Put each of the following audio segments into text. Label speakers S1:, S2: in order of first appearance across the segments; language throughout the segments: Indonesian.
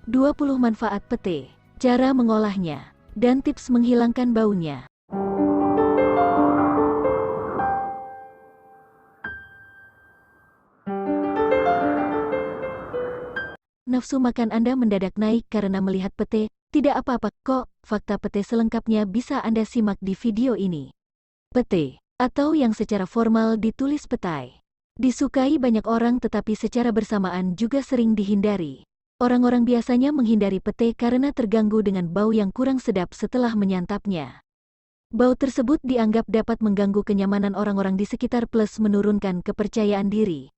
S1: 20 manfaat pete, cara mengolahnya, dan tips menghilangkan baunya. Nafsu makan Anda mendadak naik karena melihat pete? Tidak apa-apa kok, fakta pete selengkapnya bisa Anda simak di video ini. Pete, atau yang secara formal ditulis petai, disukai banyak orang tetapi secara bersamaan juga sering dihindari. Orang-orang biasanya menghindari pete karena terganggu dengan bau yang kurang sedap setelah menyantapnya. Bau tersebut dianggap dapat mengganggu kenyamanan orang-orang di sekitar plus menurunkan kepercayaan diri.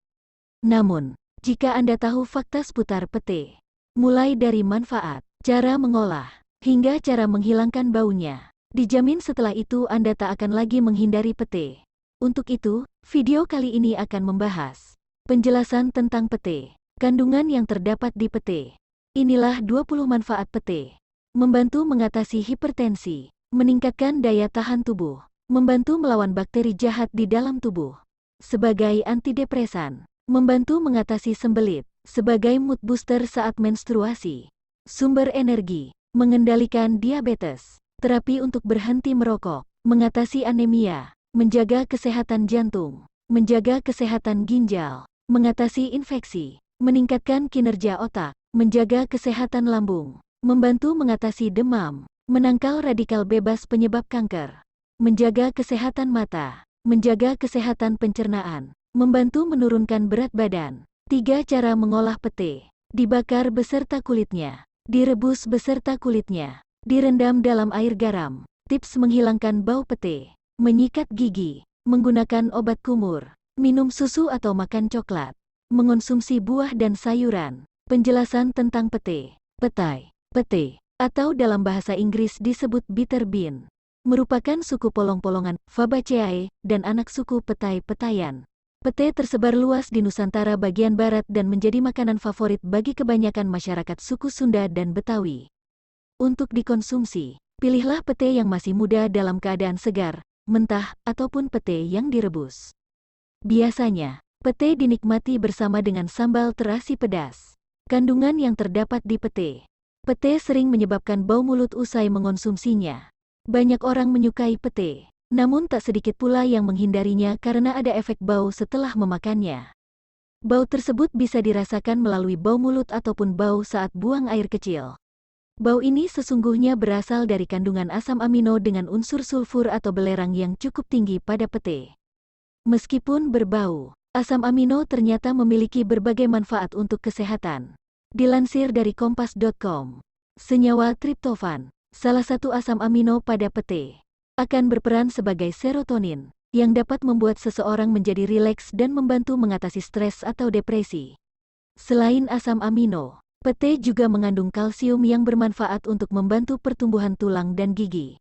S1: Namun, jika Anda tahu fakta seputar pete, mulai dari manfaat, cara mengolah, hingga cara menghilangkan baunya, dijamin setelah itu Anda tak akan lagi menghindari pete. Untuk itu, video kali ini akan membahas penjelasan tentang pete, kandungan yang terdapat di pete. Inilah 20 manfaat pete. Membantu mengatasi hipertensi, meningkatkan daya tahan tubuh, membantu melawan bakteri jahat di dalam tubuh. Sebagai antidepresan, membantu mengatasi sembelit, sebagai mood booster saat menstruasi. Sumber energi, mengendalikan diabetes, terapi untuk berhenti merokok, mengatasi anemia, menjaga kesehatan jantung, menjaga kesehatan ginjal, mengatasi infeksi, meningkatkan kinerja otak, menjaga kesehatan lambung, membantu mengatasi demam, menangkal radikal bebas penyebab kanker, menjaga kesehatan mata, menjaga kesehatan pencernaan, membantu menurunkan berat badan. 3 cara mengolah pete. Dibakar beserta kulitnya, direbus beserta kulitnya, direndam dalam air garam. Tips menghilangkan bau pete. Menyikat gigi, menggunakan obat kumur, minum susu atau makan coklat, mengonsumsi buah dan sayuran. Penjelasan tentang pete. Petai, pete, atau dalam bahasa Inggris disebut bitter bean, merupakan suku polong-polongan Fabaceae dan anak suku petai-petayan. Pete tersebar luas di Nusantara bagian barat dan menjadi makanan favorit bagi kebanyakan masyarakat suku Sunda dan Betawi. Untuk dikonsumsi, pilihlah pete yang masih muda dalam keadaan segar, mentah, ataupun pete yang direbus. Biasanya, pete dinikmati bersama dengan sambal terasi pedas. Kandungan yang terdapat di pete. Pete sering menyebabkan bau mulut usai mengonsumsinya. Banyak orang menyukai pete, namun tak sedikit pula yang menghindarinya karena ada efek bau setelah memakannya. Bau tersebut bisa dirasakan melalui bau mulut ataupun bau saat buang air kecil. Bau ini sesungguhnya berasal dari kandungan asam amino dengan unsur sulfur atau belerang yang cukup tinggi pada pete. Meskipun berbau, asam amino ternyata memiliki berbagai manfaat untuk kesehatan. Dilansir dari kompas.com, senyawa triptofan, salah satu asam amino pada pete, akan berperan sebagai serotonin, yang dapat membuat seseorang menjadi rileks dan membantu mengatasi stres atau depresi. Selain asam amino, pete juga mengandung kalsium yang bermanfaat untuk membantu pertumbuhan tulang dan gigi.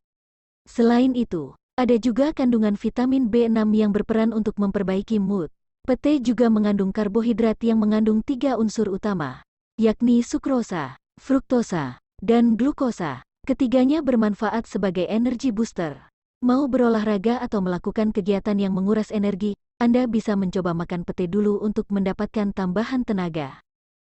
S1: Selain itu, ada juga kandungan vitamin B6 yang berperan untuk memperbaiki mood. Pete juga mengandung karbohidrat yang mengandung 3 unsur utama, yakni sukrosa, fruktosa, dan glukosa. Ketiganya bermanfaat sebagai energi booster. Mau berolahraga atau melakukan kegiatan yang menguras energi, Anda bisa mencoba makan pete dulu untuk mendapatkan tambahan tenaga.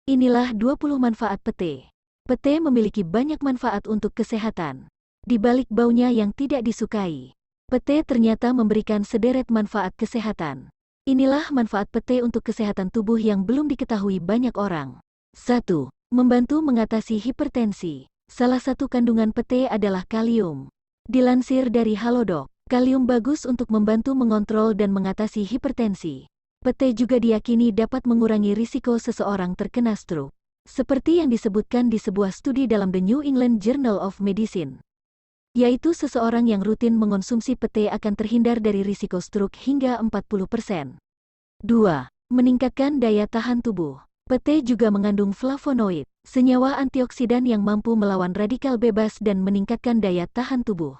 S1: Inilah 20 manfaat pete. Pete memiliki banyak manfaat untuk kesehatan. Di balik baunya yang tidak disukai, pete ternyata memberikan sederet manfaat kesehatan. Inilah manfaat pete untuk kesehatan tubuh yang belum diketahui banyak orang. 1. Membantu mengatasi hipertensi. Salah satu kandungan pete adalah kalium. Dilansir dari Halodoc, kalium bagus untuk membantu mengontrol dan mengatasi hipertensi. Pete juga diyakini dapat mengurangi risiko seseorang terkena stroke, seperti yang disebutkan di sebuah studi dalam The New England Journal of Medicine, yaitu seseorang yang rutin mengonsumsi pete akan terhindar dari risiko stroke hingga 40%. 2. Meningkatkan daya tahan tubuh. Pete juga mengandung flavonoid, senyawa antioksidan yang mampu melawan radikal bebas dan meningkatkan daya tahan tubuh.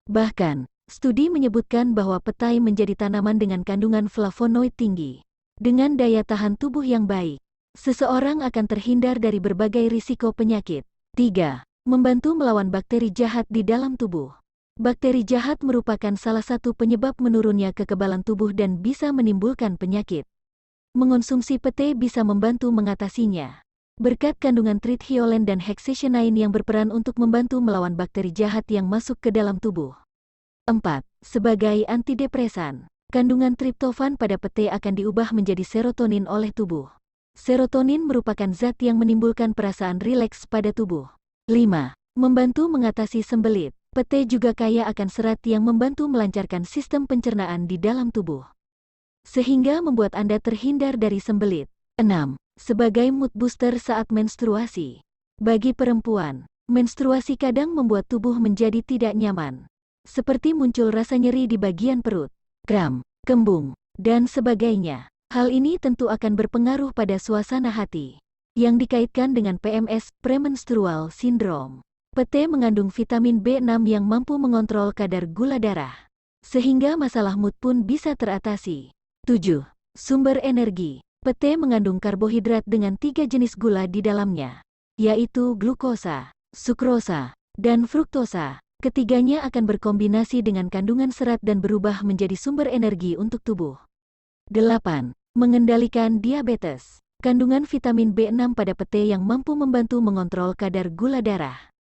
S1: Bahkan, studi menyebutkan bahwa petai menjadi tanaman dengan kandungan flavonoid tinggi. Dengan daya tahan tubuh yang baik, seseorang akan terhindar dari berbagai risiko penyakit. 3. Membantu melawan bakteri jahat di dalam tubuh. Bakteri jahat merupakan salah satu penyebab menurunnya kekebalan tubuh dan bisa menimbulkan penyakit. Mengonsumsi pete bisa membantu mengatasinya. berkat kandungan trithiolen dan hexacenain yang berperan untuk membantu melawan bakteri jahat yang masuk ke dalam tubuh. 4. Sebagai antidepresan, kandungan triptofan pada pete akan diubah menjadi serotonin oleh tubuh. Serotonin merupakan zat yang menimbulkan perasaan rileks pada tubuh. 5. Membantu mengatasi sembelit. Pete juga kaya akan serat yang membantu melancarkan sistem pencernaan di dalam tubuh, sehingga membuat Anda terhindar dari sembelit. 6. Sebagai mood booster saat menstruasi. Bagi perempuan, menstruasi kadang membuat tubuh menjadi tidak nyaman, seperti muncul rasa nyeri di bagian perut, kram, kembung, dan sebagainya. Hal ini tentu akan berpengaruh pada suasana hati, yang dikaitkan dengan PMS, premenstrual syndrome. Pete mengandung vitamin B6 yang mampu mengontrol kadar gula darah, sehingga masalah mood pun bisa teratasi. 7. Sumber energi. Pete mengandung karbohidrat dengan 3 jenis gula di dalamnya, yaitu glukosa, sukrosa, dan fruktosa. Ketiganya akan berkombinasi dengan kandungan serat dan berubah menjadi sumber energi untuk tubuh. 8. Mengendalikan diabetes. Kandungan vitamin B6 pada pete yang mampu membantu mengontrol kadar gula darah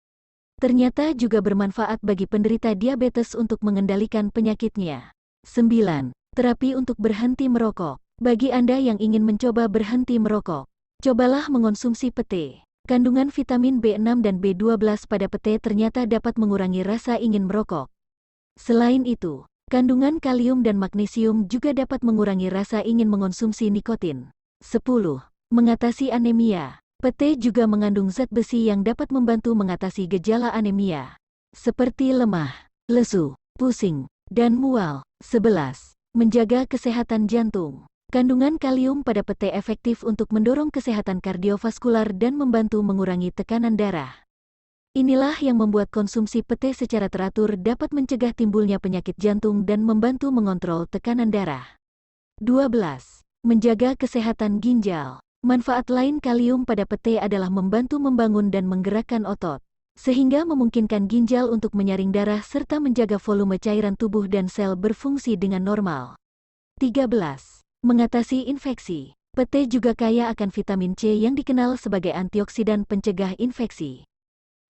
S1: ternyata juga bermanfaat bagi penderita diabetes untuk mengendalikan penyakitnya. 9. Terapi untuk berhenti merokok. Bagi Anda yang ingin mencoba berhenti merokok, cobalah mengonsumsi pete. Kandungan vitamin B6 dan B12 pada pete ternyata dapat mengurangi rasa ingin merokok. Selain itu, kandungan kalium dan magnesium juga dapat mengurangi rasa ingin mengonsumsi nikotin. 10. Mengatasi anemia. Pete juga mengandung zat besi yang dapat membantu mengatasi gejala anemia, seperti lemah, lesu, pusing, dan mual. 11. Menjaga kesehatan jantung. Kandungan kalium pada pete efektif untuk mendorong kesehatan kardiovaskular dan membantu mengurangi tekanan darah. Inilah yang membuat konsumsi pete secara teratur dapat mencegah timbulnya penyakit jantung dan membantu mengontrol tekanan darah. 12. Menjaga kesehatan ginjal. Manfaat lain kalium pada pete adalah membantu membangun dan menggerakkan otot, sehingga memungkinkan ginjal untuk menyaring darah serta menjaga volume cairan tubuh dan sel berfungsi dengan normal. 13. Mengatasi infeksi. Pete juga kaya akan vitamin C yang dikenal sebagai antioksidan pencegah infeksi.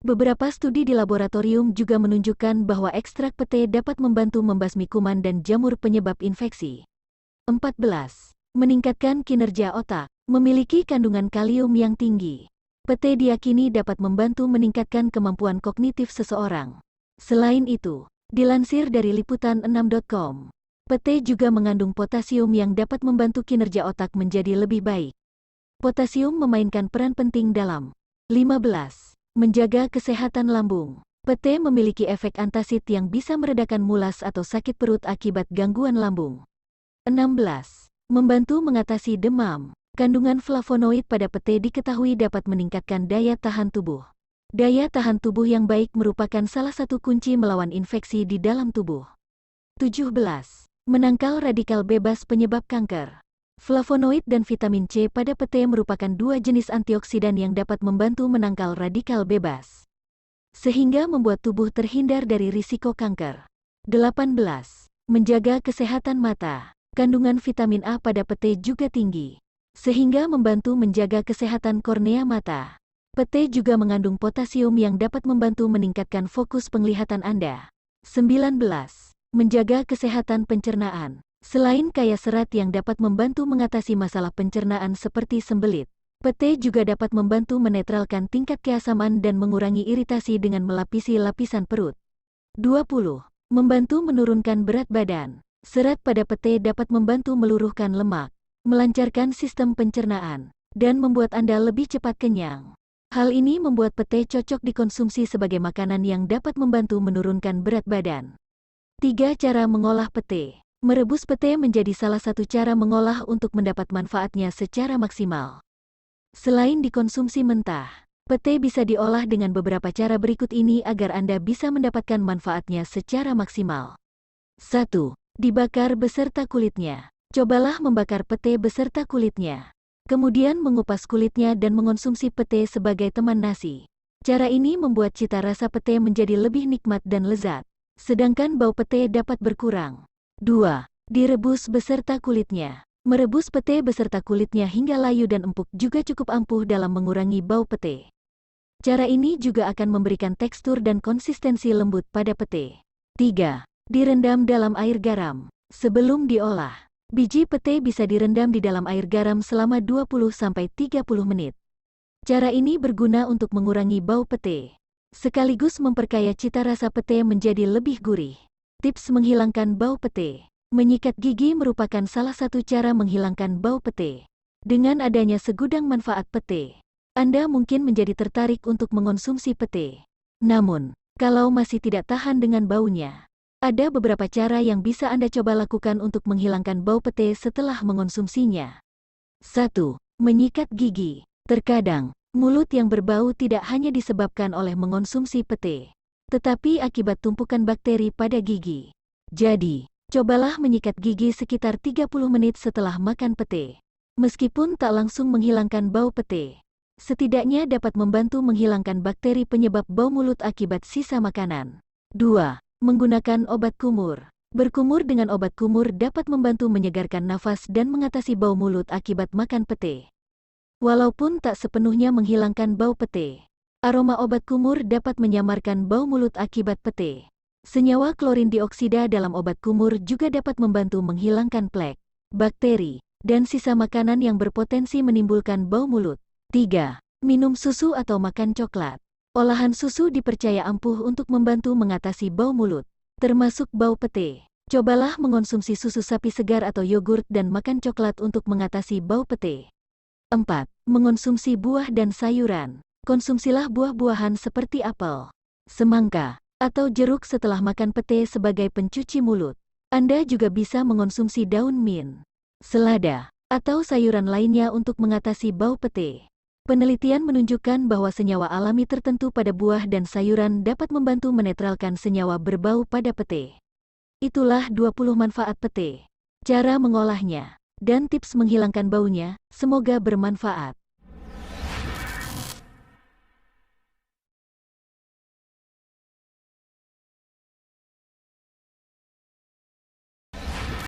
S1: Beberapa studi di laboratorium juga menunjukkan bahwa ekstrak pete dapat membantu membasmi kuman dan jamur penyebab infeksi. 14. Meningkatkan kinerja otak. Memiliki kandungan kalium yang tinggi, pete diyakini dapat membantu meningkatkan kemampuan kognitif seseorang. Selain itu, dilansir dari liputan6.com, pete juga mengandung potasium yang dapat membantu kinerja otak menjadi lebih baik. Potasium memainkan peran penting dalam 15. Menjaga kesehatan lambung. Pete memiliki efek antasid yang bisa meredakan mulas atau sakit perut akibat gangguan lambung. 16. Membantu mengatasi demam. Kandungan flavonoid pada pete diketahui dapat meningkatkan daya tahan tubuh. Daya tahan tubuh yang baik merupakan salah satu kunci melawan infeksi di dalam tubuh. 17. Menangkal radikal bebas penyebab kanker. Flavonoid dan vitamin C pada pete merupakan dua jenis antioksidan yang dapat membantu menangkal radikal bebas, sehingga membuat tubuh terhindar dari risiko kanker. 18. Menjaga kesehatan mata. Kandungan vitamin A pada pete juga tinggi, sehingga membantu menjaga kesehatan kornea mata. Pete juga mengandung potasium yang dapat membantu meningkatkan fokus penglihatan Anda. 19. Menjaga kesehatan pencernaan. Selain kaya serat yang dapat membantu mengatasi masalah pencernaan seperti sembelit, pete juga dapat membantu menetralkan tingkat keasaman dan mengurangi iritasi dengan melapisi lapisan perut. 20. Membantu menurunkan berat badan. Serat pada pete dapat membantu meluruhkan lemak, melancarkan sistem pencernaan, dan membuat Anda lebih cepat kenyang. Hal ini membuat pete cocok dikonsumsi sebagai makanan yang dapat membantu menurunkan berat badan. 3 cara mengolah pete. Merebus pete menjadi salah satu cara mengolah untuk mendapat manfaatnya secara maksimal. Selain dikonsumsi mentah, pete bisa diolah dengan beberapa cara berikut ini agar Anda bisa mendapatkan manfaatnya secara maksimal. 1. Dibakar beserta kulitnya. Cobalah membakar pete beserta kulitnya, kemudian mengupas kulitnya dan mengonsumsi pete sebagai teman nasi. Cara ini membuat cita rasa pete menjadi lebih nikmat dan lezat, sedangkan bau pete dapat berkurang. 2. Direbus beserta kulitnya. Merebus pete beserta kulitnya hingga layu dan empuk juga cukup ampuh dalam mengurangi bau pete. Cara ini juga akan memberikan tekstur dan konsistensi lembut pada pete. 3. Direndam dalam air garam. Sebelum diolah, biji pete bisa direndam di dalam air garam selama 20-30 menit. Cara ini berguna untuk mengurangi bau pete, sekaligus memperkaya cita rasa pete menjadi lebih gurih. Tips menghilangkan bau pete. Menyikat gigi merupakan salah satu cara menghilangkan bau pete. Dengan adanya segudang manfaat pete, Anda mungkin menjadi tertarik untuk mengonsumsi pete. Namun, kalau masih tidak tahan dengan baunya, ada beberapa cara yang bisa Anda coba lakukan untuk menghilangkan bau pete setelah mengonsumsinya. 1. Menyikat gigi. Terkadang, mulut yang berbau tidak hanya disebabkan oleh mengonsumsi pete, tetapi akibat tumpukan bakteri pada gigi. Jadi, cobalah menyikat gigi sekitar 30 menit setelah makan pete. Meskipun tak langsung menghilangkan bau pete, setidaknya dapat membantu menghilangkan bakteri penyebab bau mulut akibat sisa makanan. 2. Menggunakan obat kumur. Berkumur dengan obat kumur dapat membantu menyegarkan nafas dan mengatasi bau mulut akibat makan pete. Walaupun tak sepenuhnya menghilangkan bau pete, aroma obat kumur dapat menyamarkan bau mulut akibat pete. Senyawa klorin dioksida dalam obat kumur juga dapat membantu menghilangkan plek, bakteri, dan sisa makanan yang berpotensi menimbulkan bau mulut. 3. Minum susu atau makan coklat. Olahan susu dipercaya ampuh untuk membantu mengatasi bau mulut, termasuk bau pete. Cobalah mengonsumsi susu sapi segar atau yogurt dan makan coklat untuk mengatasi bau pete. 4. Mengonsumsi buah dan sayuran. Konsumsilah buah-buahan seperti apel, semangka, atau jeruk setelah makan pete sebagai pencuci mulut. Anda juga bisa mengonsumsi daun mint, selada, atau sayuran lainnya untuk mengatasi bau pete. Penelitian menunjukkan bahwa senyawa alami tertentu pada buah dan sayuran dapat membantu menetralkan senyawa berbau pada pete. Itulah 20 manfaat pete, cara mengolahnya, dan tips menghilangkan baunya. Semoga bermanfaat.